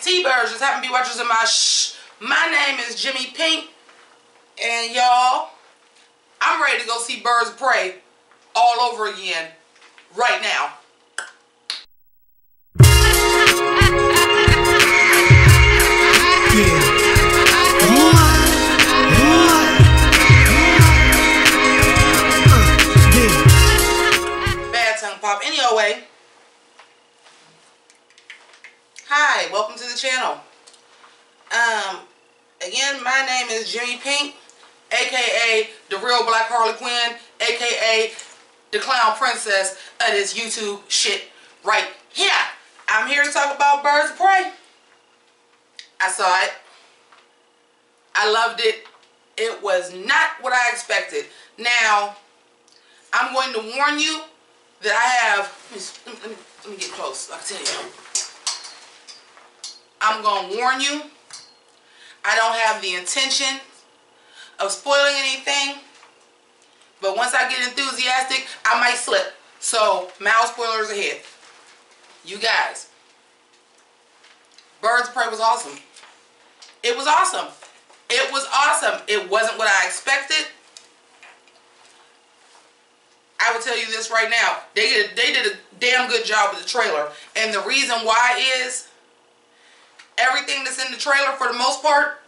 T-Birds, just happen to be watchers of my name is Jimmi Pynk, and y'all, I'm ready to go see Birds of Prey all over again right now. Bad tongue pop. Anyway, hi, welcome to the channel. Again, my name is Jimmi Pynk, aka the real Black Harley Quinn, aka the clown princess of this YouTube shit right here. I'm here to talk about Birds of Prey. I saw it. I loved it. It was not what I expected. Now, I'm going to warn you that I have, let me get close, I'll tell you. I'm going to warn you, I don't have the intention of spoiling anything, but once I get enthusiastic, I might slip. So, mild spoilers ahead. You guys, Birds of Prey was awesome. It was awesome. It was awesome. It wasn't what I expected. I will tell you this right now. They did a damn good job with the trailer. And the reason why is everything that's in the trailer, for the most part,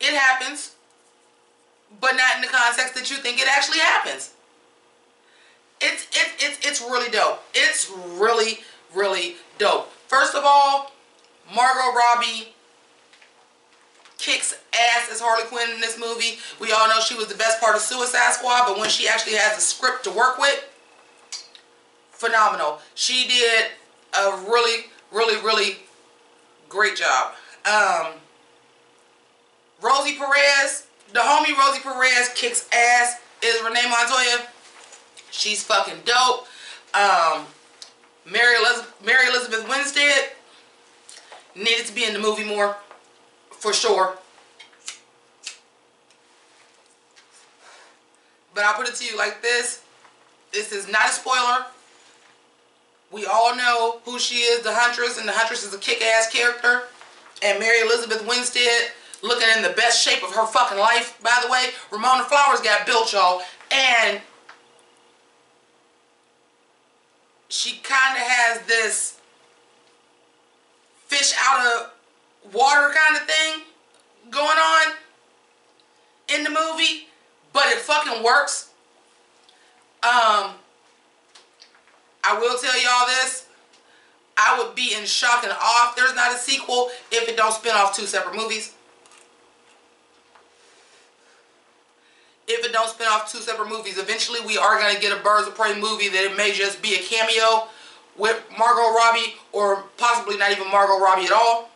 it happens, but not in the context that you think it actually happens. It's really dope. It's really, really dope. First of all, Margot Robbie kicks ass as Harley Quinn in this movie. We all know she was the best part of Suicide Squad, but when she actually has a script to work with, phenomenal. She did a really, really, really great job. Rosie Perez, the homie Rosie Perez kicks ass. Is Renee Montoya. She's fucking dope. Mary Elizabeth Winstead needed to be in the movie more, for sure. But I'll put it to you like this. This is not a spoiler. We all know who she is, the Huntress, and the Huntress is a kick-ass character. And Mary Elizabeth Winstead, looking in the best shape of her fucking life, by the way. Ramona Flowers got built, y'all. And she kind of has this fish out of water kind of thing going on in the movie, but it fucking works. I will tell y'all this. I would be in shock and awe if there's not a sequel if it don't spin off two separate movies. If it don't spin off two separate movies, eventually we are going to get a Birds of Prey movie that it may just be a cameo with Margot Robbie, or possibly not even Margot Robbie at all.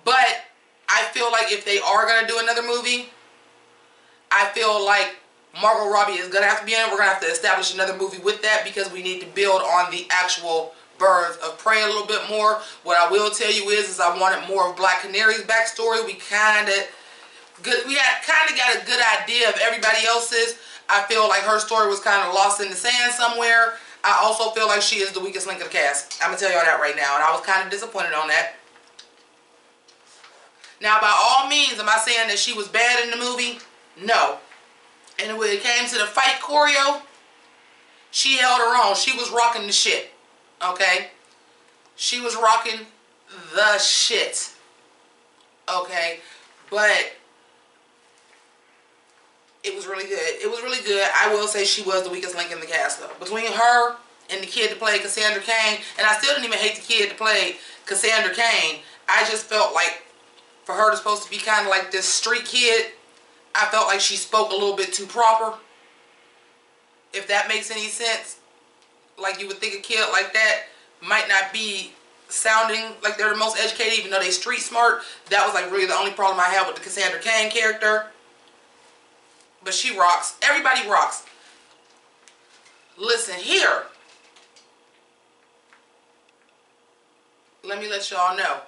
But I feel like if they are going to do another movie, I feel like Margot Robbie is going to have to be in it. We're going to have to establish another movie with that, because we need to build on the actual Birds of Prey a little bit more. What I will tell you is I wanted more of Black Canary's backstory. We kind of got a good idea of everybody else's. I feel like her story was kind of lost in the sand somewhere. I also feel like she is the weakest link of the cast. I'm going to tell y'all that right now, and I was kind of disappointed on that. Now, by all means, am I saying that she was bad in the movie? No. And when it came to the fight choreo, she held her own. She was rocking the shit. Okay? She was rocking the shit. Okay? But it was really good. It was really good. I will say she was the weakest link in the cast, though. Between her and the kid that played Cassandra Cain, and I still didn't even hate the kid that played Cassandra Cain, I just felt like for her to supposed to be kind of like this street kid, I felt like she spoke a little bit too proper. If that makes any sense. Like you would think a kid like that might not be sounding like they're the most educated, even though they street smart. That was like really the only problem I had with the Cassandra Cain character. But she rocks. Everybody rocks. Listen here. Let me let y'all know.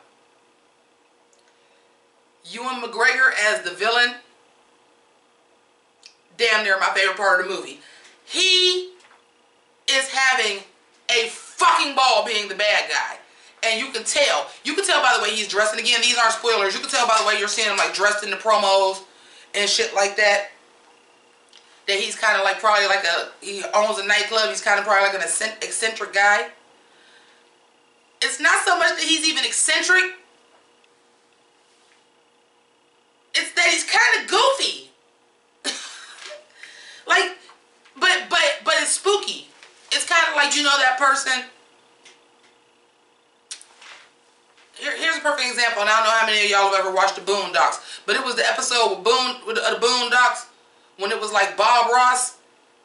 Ewan McGregor as the villain, damn near my favorite part of the movie. He is having a fucking ball being the bad guy. And you can tell. You can tell by the way he's dressed. And again, these aren't spoilers. You can tell by the way you're seeing him like dressed in the promos and shit like that. That he's kind of like probably like he owns a nightclub. He's kind of probably like an eccentric guy. It's not so much that he's even eccentric. It's that he's kind of goofy. Like, but it's spooky. It's kind of like, you know, that person. Here's a perfect example, and I don't know how many of y'all have ever watched the Boondocks, but it was the episode with the Boondocks when it was like Bob Ross,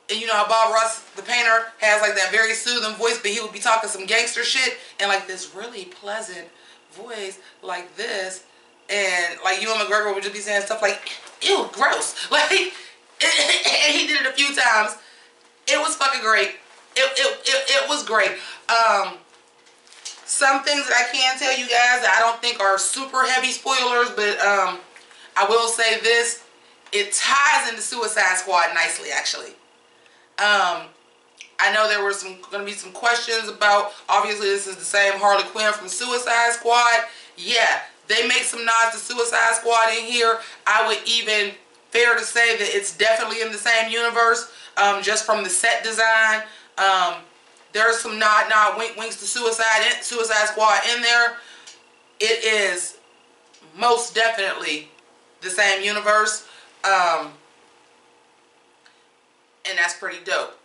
and you know how Bob Ross, the painter, has like that very soothing voice, but he would be talking some gangster shit, and like this really pleasant voice like this, and like Ewan McGregor would just be saying stuff like, ew, gross. Like, and he did it a few times. It was fucking great. It was great. Some things that I can tell you guys that I don't think are super heavy spoilers, but I will say this. It ties into Suicide Squad nicely, actually. I know there were going to be some questions about, obviously this is the same Harley Quinn from Suicide Squad. Yeah, they make some nods to Suicide Squad in here. I would even fair to say that it's definitely in the same universe, just from the set design. There's some nod, winks to Suicide Squad in there. It is most definitely the same universe. And that's pretty dope.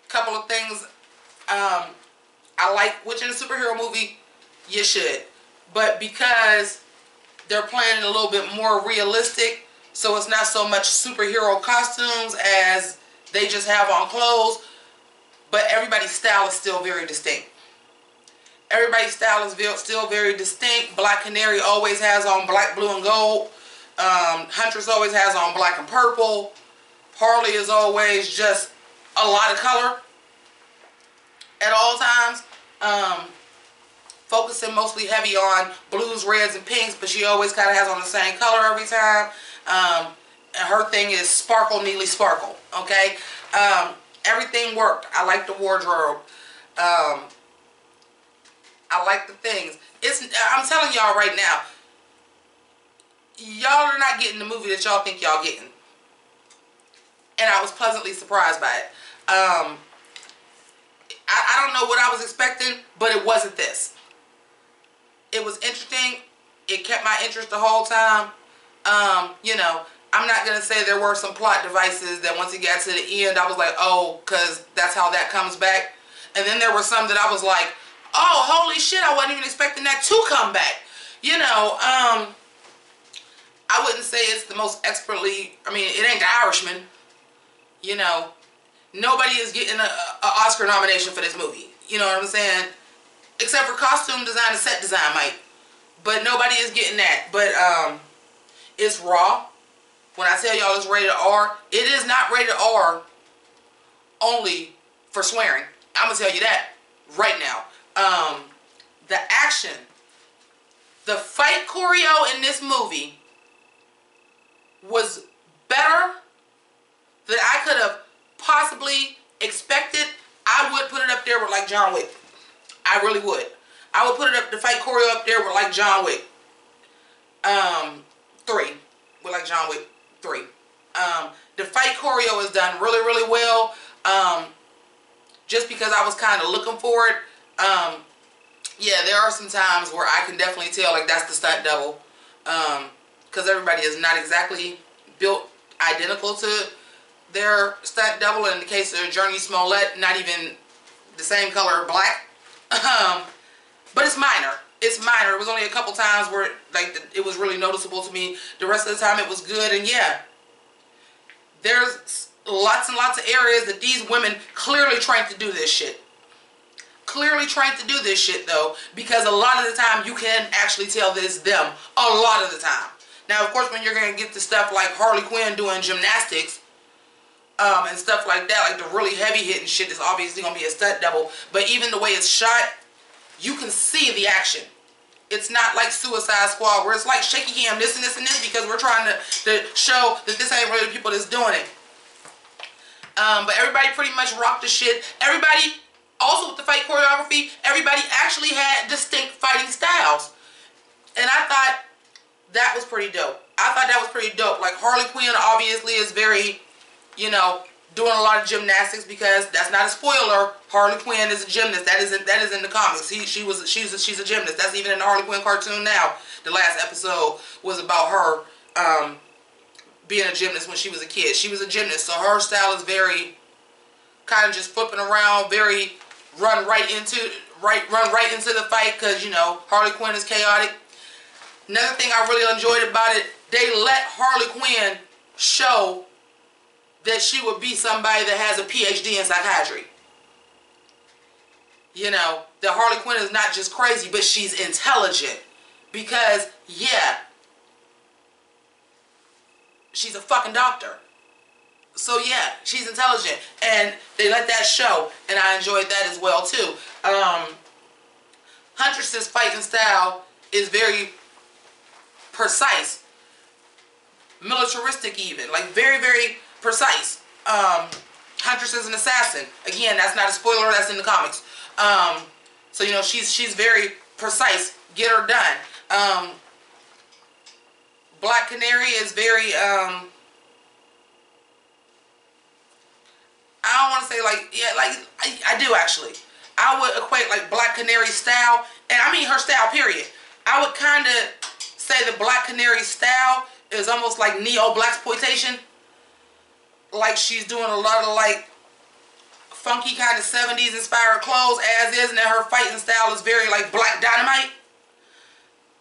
Couple of things. I like, which in a superhero movie, you should. But because they're playing it a little bit more realistic, so it's not so much superhero costumes as they just have on clothes, but everybody's style is still very distinct. Everybody's style is still very distinct. Black Canary always has on black, blue, and gold. Huntress always has on black and purple. Harley is always just a lot of color at all times. Focusing mostly heavy on blues, reds, and pinks, but she always kind of has on the same color every time. And her thing is sparkle, neatly sparkle. Okay, everything worked. I like the wardrobe. I like the things. I'm telling y'all right now, y'all are not getting the movie that y'all think y'all getting. And I was pleasantly surprised by it. I don't know what I was expecting, but it wasn't this. It was interesting. It kept my interest the whole time. You know, I'm not going to say there were some plot devices that once it got to the end, I was like, oh, because that's how that comes back. And then there were some that I was like, oh, holy shit, I wasn't even expecting that to come back. You know, I wouldn't say it's the most expertly, I mean, it ain't The Irishman. You know, nobody is getting an Oscar nomination for this movie. You know what I'm saying? Except for costume design and set design, Mike. But nobody is getting that. But it's raw. When I tell y'all it's rated R, it is not rated R only for swearing. I'm going to tell you that right now. The action, the fight choreo in this movie was better than I could have possibly expected. I would put it up there with like John Wick. I really would. I would put it up, the fight choreo up there with like John Wick 3. With like John Wick 3. The fight choreo is done really, really well. Just because I was kind of looking for it. Yeah, there are some times where I can definitely tell like that's the stunt double. Because everybody is not exactly built identical to their stunt double. In the case of Journey Smollett, not even the same color black. But it's minor. It's minor. It was only a couple times where like it was really noticeable to me. The rest of the time it was good. And yeah, there's lots and lots of areas that these women clearly trained to do this shit. Clearly trained to do this shit though, because a lot of the time you can actually tell this them. A lot of the time. Now of course when you're gonna get to stuff like Harley Quinn doing gymnastics and stuff like that, like the really heavy hitting shit is obviously gonna be a stunt double. But even the way it's shot, you can see the action. It's not like Suicide Squad where it's like shaky cam, this and this and this, because we're trying to show that this ain't really the people that's doing it. But everybody pretty much rocked the shit. Everybody, also with the fight choreography, everybody actually had distinct fighting styles. And I thought that was pretty dope. I thought that was pretty dope. Like, Harley Quinn obviously is very, you know, doing a lot of gymnastics, because that's not a spoiler. Harley Quinn is a gymnast. That is in the comics. She's a gymnast. That's even in the Harley Quinn cartoon now. The last episode was about her being a gymnast when she was a kid. She was a gymnast, so her style is very kind of just flipping around, very run right into the fight, because, you know, Harley Quinn is chaotic. Another thing I really enjoyed about it, they let Harley Quinn show that she would be somebody that has a PhD in psychiatry. You know, that Harley Quinn is not just crazy, but she's intelligent. Because, yeah, she's a fucking doctor. So, yeah, she's intelligent. And they let that show, and I enjoyed that as well, too. Huntress's fighting style is very precise. Militaristic even. Like, very, very precise. Huntress is an assassin. Again, that's not a spoiler, that's in the comics. So, you know, she's very precise. Get her done. Black Canary is very, I don't want to say like, yeah, like, I do actually. I would equate like Black Canary style, and I mean her style period. I would kind of say the Black Canary style is almost like neo-blaxploitation. Like, she's doing a lot of like funky kind of 70s inspired clothes as is, and then her fighting style is very like Black Dynamite.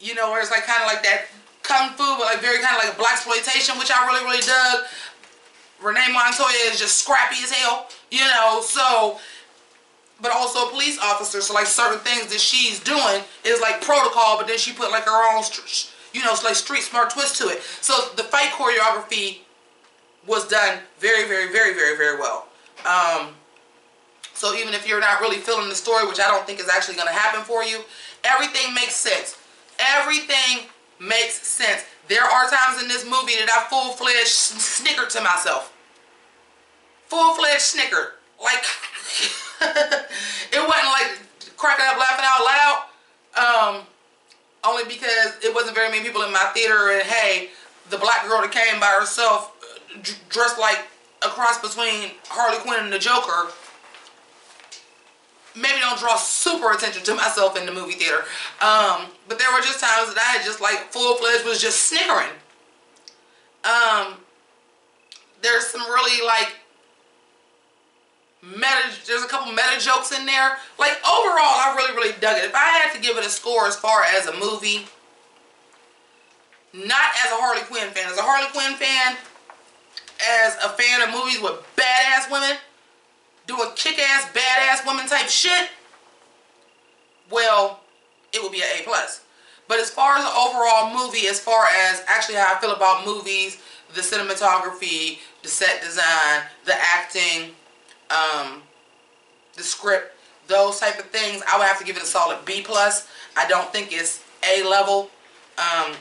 You know, where it's like kind of like that kung fu, but like very kind of like a blaxploitation, which I really, really dug. Renee Montoya is just scrappy as hell, you know, so, but also a police officer, so like certain things that she's doing is like protocol, but then she put like her own, you know, like street smart twist to it. So the fight choreography was done very, very, very, very, very well. So even if you're not really feeling the story, which I don't think is actually going to happen for you, everything makes sense. Everything makes sense. There are times in this movie that I full-fledged snickered to myself. Full-fledged snickered. Like, it wasn't like cracking up laughing out loud. Only because it wasn't very many people in my theater, and hey, the black girl that came by herself, dressed like a cross between Harley Quinn and the Joker, maybe don't draw super attention to myself in the movie theater. But there were just times that I had just like full-fledged was just snickering. There's some really like there's a couple meta jokes in there. Like, overall, I really, really dug it. If I had to give it a score as far as a movie, not as a Harley Quinn fan, as a Harley Quinn fan, as a fan of movies with badass women, doing kick-ass, badass woman type shit, well, it would be an A+. But as far as the overall movie, as far as actually how I feel about movies, the cinematography, the set design, the acting, the script, those type of things, I would have to give it a solid B+. I don't think it's A level. I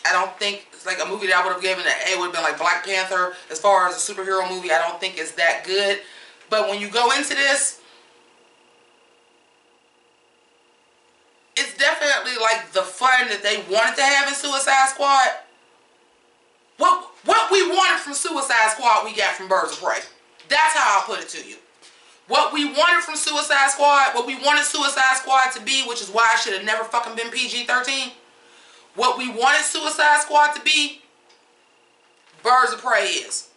don't think it's like a movie that I would have given an A would have been like Black Panther. As far as a superhero movie, I don't think it's that good. But when you go into this, it's definitely like the fun that they wanted to have in Suicide Squad. What we wanted from Suicide Squad, we got from Birds of Prey. That's how I'll put it to you. What we wanted from Suicide Squad, what we wanted Suicide Squad to be, which is why I should have never fucking been PG-13. What we wanted Suicide Squad to be, Birds of Prey is.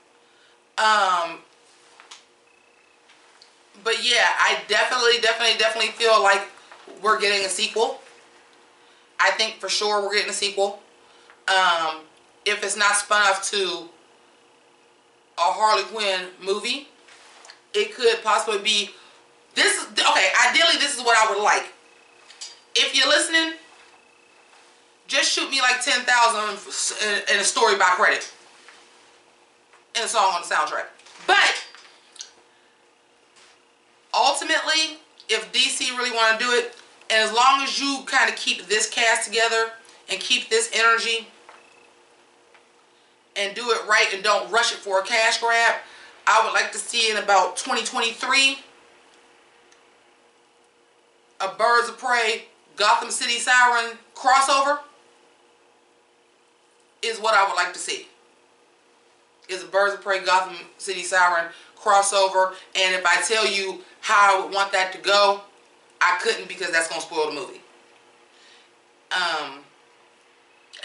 But yeah, I definitely feel like we're getting a sequel. I think for sure we're getting a sequel. If it's not spun off to a Harley Quinn movie, it could possibly be this. Okay, ideally this is what I would like. If you're listening, just shoot me like 10,000 in a story by credit and a song on the soundtrack. But ultimately, if DC really want to do it, and as long as you kind of keep this cast together and keep this energy and do it right and don't rush it for a cash grab, I would like to see in about 2023 a Birds of Prey Gotham City Siren crossover is what I would like to see. Is a Birds of Prey Gotham City Siren crossover. And if I tell you how I would want that to go, I couldn't, because that's going to spoil the movie.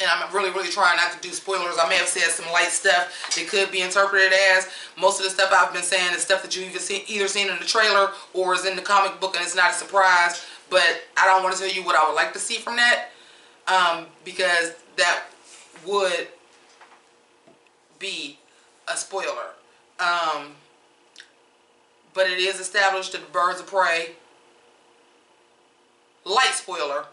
And I'm really trying not to do spoilers. I may have said some light stuff that could be interpreted as. Most of the stuff I've been saying is stuff that you either seen in the trailer or is in the comic book, and it's not a surprise. But I don't want to tell you what I would like to see from that, because that would be a spoiler. But it is established that the Birds of Prey, light spoiler,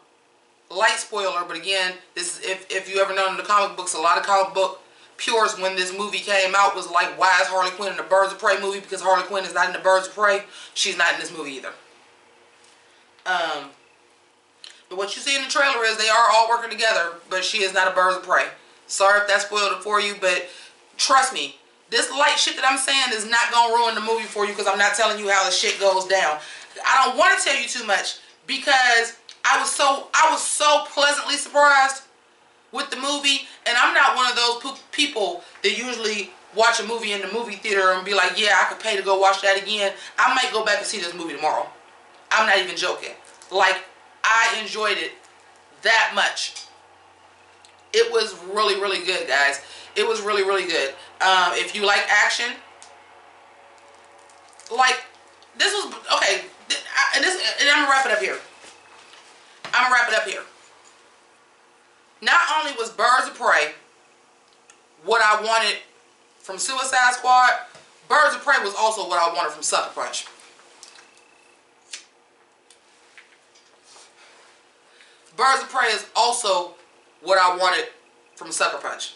but again, this is, if you ever known in the comic books, a lot of comic book purists, when this movie came out, was like, why is Harley Quinn in the Birds of Prey movie? Because Harley Quinn is not in the Birds of Prey. She's not in this movie either. But what you see in the trailer is they are all working together, but she is not a Birds of Prey. Sorry if that spoiled it for you, but trust me, this light shit that I'm saying is not going to ruin the movie for you, because I'm not telling you how the shit goes down. I don't want to tell you too much, because I was so pleasantly surprised with the movie. And I'm not one of those people that usually watch a movie in the movie theater and be like, yeah, I could pay to go watch that again. I might go back and see this movie tomorrow. I'm not even joking. Like, I enjoyed it that much. It was really good, guys. It was really good. If you like action, like, this was, okay, and I'm gonna wrap it up here. Not only was Birds of Prey what I wanted from Suicide Squad, Birds of Prey was also what I wanted from Sucker Punch. Birds of Prey is also what I wanted from Sucker Punch.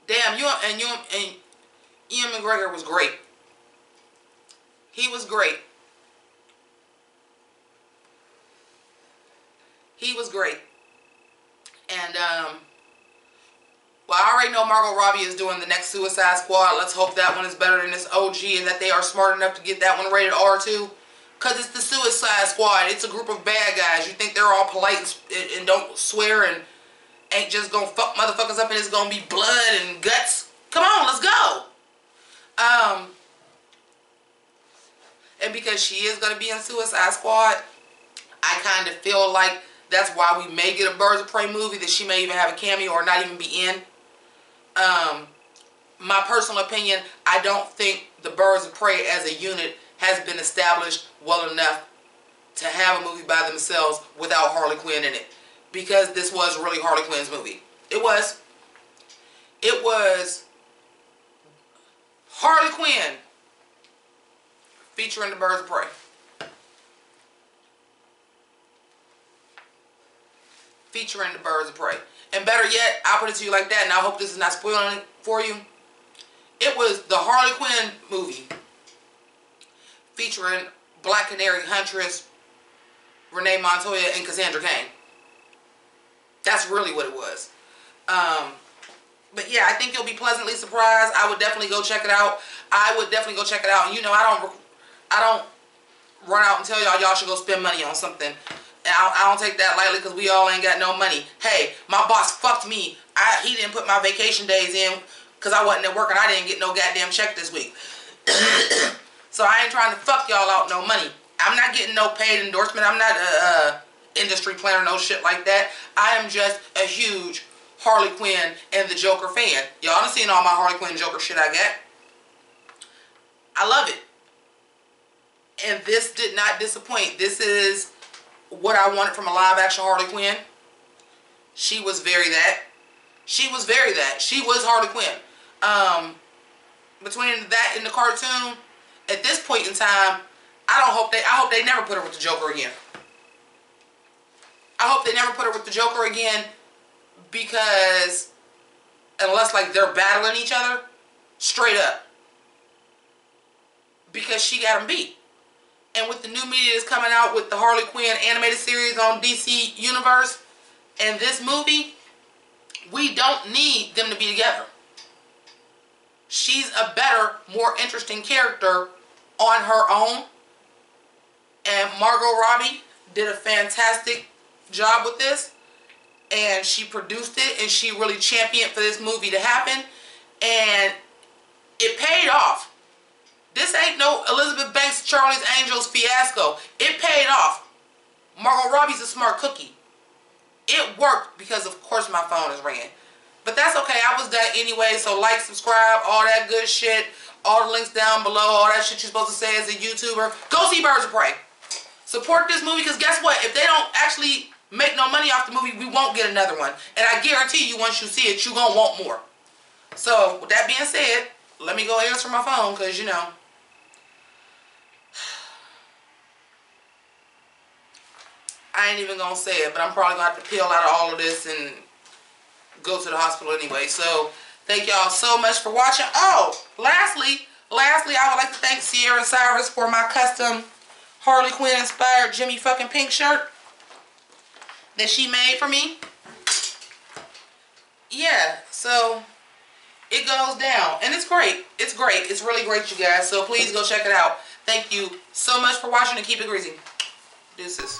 Damn, Ian McGregor was great. He was great. He was great. And, well, I already know Margot Robbie is doing the next Suicide Squad. Let's hope that one is better than this OG, and that they are smart enough to get that one rated R too. Because it's the Suicide Squad. It's a group of bad guys. You think they're all polite and don't swear and ain't just gonna fuck motherfuckers up and it's gonna be blood and guts? Come on, let's go. And because she is gonna be in Suicide Squad, I kind of feel like that's why we may get a Birds of Prey movie, that she may even have a cameo or not even be in. My personal opinion, I don't think the Birds of Prey as a unit has been established well enough to have a movie by themselves without Harley Quinn in it. Because this was really Harley Quinn's movie. It was. It was Harley Quinn featuring the Birds of Prey. Featuring the Birds of Prey. And better yet, I'll put it to you like that, and I hope this is not spoiling it for you. It was the Harley Quinn movie featuring Black Canary Huntress, Renee Montoya, and Cassandra Cain. That's really what it was. But yeah, I think you'll be pleasantly surprised. I would definitely go check it out. And you know, I don't run out and tell y'all should go spend money on something. And I don't take that lightly, because we all ain't got no money. Hey, my boss fucked me. He didn't put my vacation days in because I wasn't at work and I didn't get no goddamn check this week. So I ain't trying to fuck y'all out no money. I'm not getting no paid endorsement. I'm not a industry planner, no shit like that. I am just a huge Harley Quinn and the Joker fan. Y'all done seen all my Harley Quinn Joker shit I got. I love it. And this did not disappoint. This is what I wanted from a live action Harley Quinn. She was very that. She was Harley Quinn. Between that and the cartoon, at this point in time, I hope they never put her with the Joker again. I hope they never put her with the Joker again, because unless like they're battling each other straight up, because she got him beat. And with the new media that's coming out with the Harley Quinn animated series on DC Universe and this movie, We don't need them to be together. She's a better, more interesting character on her own. And Margot Robbie did a fantastic job with this. And she produced it, and she really championed for this movie to happen. And it paid off. This ain't no Elizabeth Banks, Charlie's Angels fiasco. It paid off. Margot Robbie's a smart cookie. It worked because, of course, my phone is ringing. But that's okay. I was done anyway. So like, subscribe, all that good shit. All the links down below. All that shit you're supposed to say as a YouTuber. Go see Birds of Prey. Support this movie, because guess what? If they don't actually make no money off the movie, we won't get another one. And I guarantee you, once you see it, you're going to want more. So, with that being said, let me go answer my phone, because, you know, I ain't even going to say it, but I'm probably going to have to peel out of all of this and go to the hospital anyway. So, thank y'all so much for watching. Oh, lastly, I would like to thank Sierra and Cyrus for my custom Harley Quinn inspired Jimmi fucking Pynk shirt that she made for me. Yeah, so it goes down. And it's great. It's great. It's really great, you guys. So please go check it out. Thank you so much for watching, and keep it greasy. Deuces.